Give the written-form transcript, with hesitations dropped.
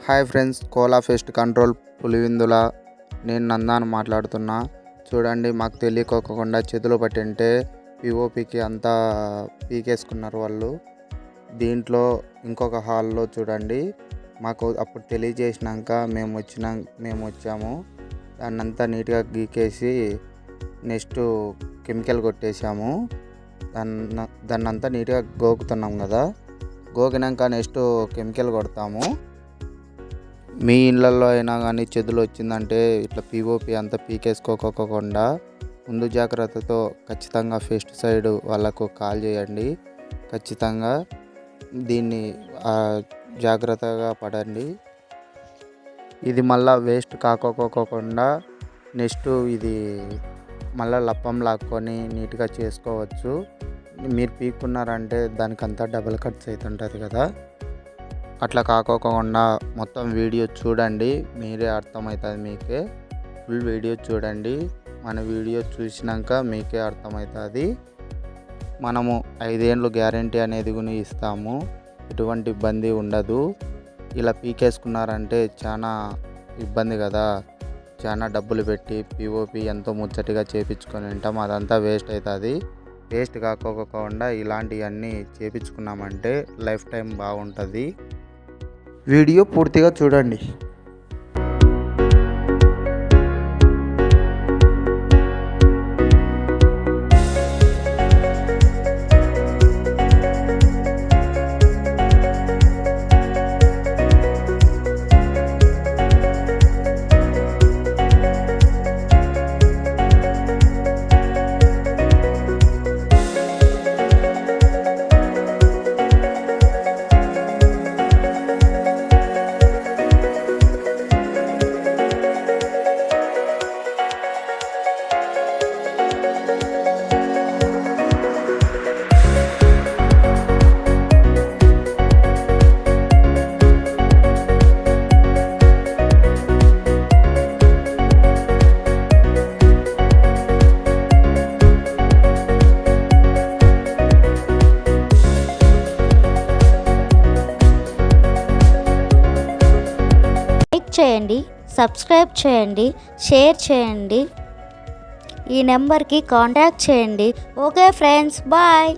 Hi friends, Kola pest control Pulivendula నేను నందాను మాట్లాడుతున్నా. చూడండి, మాకు తెలియకోకుండా చేతులు పట్టింటే పిఓపికి అంతా పీకేసుకున్నారు వాళ్ళు. దీంట్లో ఇంకొక హాల్లో చూడండి, మాకు అప్పుడు తెలియజేసినాక మేము వచ్చాము. దాన్నంతా నీట్గా గీకేసి నెక్స్ట్ కెమికల్ కొట్టేసాము. దాన్నంతా నీట్గా గోకుతున్నాం కదా. గోకినాక నెక్స్ట్ కెమికల్ కొడతాము. మీ ఇళ్ళల్లో అయినా కానీ చెదులు వచ్చిందంటే ఇట్లా పిఓపి అంతా పీకేసుకోకుండా ముందు జాగ్రత్తతో ఖచ్చితంగా పెస్టిసైడ్ వాళ్ళకు కాల్ చేయండి. ఖచ్చితంగా దీన్ని జాగ్రత్తగా పడండి. ఇది మళ్ళీ వేస్ట్ కాకోకుండా నెక్స్ట్ ఇది మళ్ళీ లప్పం లాక్కొని నీట్గా చేసుకోవచ్చు. మీరు పీక్కున్నారంటే దానికంతా డబుల్ ఖర్చు అవుతుంటుంది కదా. అట్లా కాకోకుండా మొత్తం వీడియో చూడండి, మీరే అర్థమవుతుంది. మీకే ఫుల్ వీడియో చూడండి. మన వీడియో చూసినాక మీకే అర్థమవుతుంది. మనము 5 ఏళ్ళు గ్యారంటీ అనేది కూడా ఇస్తాము. ఎటువంటి ఇబ్బంది ఉండదు. ఇలా పీకేసుకున్నారంటే చాలా ఇబ్బంది కదా. చాలా డబ్బులు పెట్టి పిఓపి ఎంతో ముచ్చటిగా చేపించుకొని ఉంటాం, అదంతా వేస్ట్ అవుతుంది. వేస్ట్ కాకోకుండా ఇలాంటివన్నీ చేపించుకున్నామంటే లైఫ్ టైం బాగుంటుంది. వీడియో పూర్తిగా చూడండి. చేయండి, సబ్స్క్రైబ్ చేయండి, షేర్ చేయండి, ఈ నెంబర్కి కాంటాక్ట్ చేయండి. Okay friends, bye.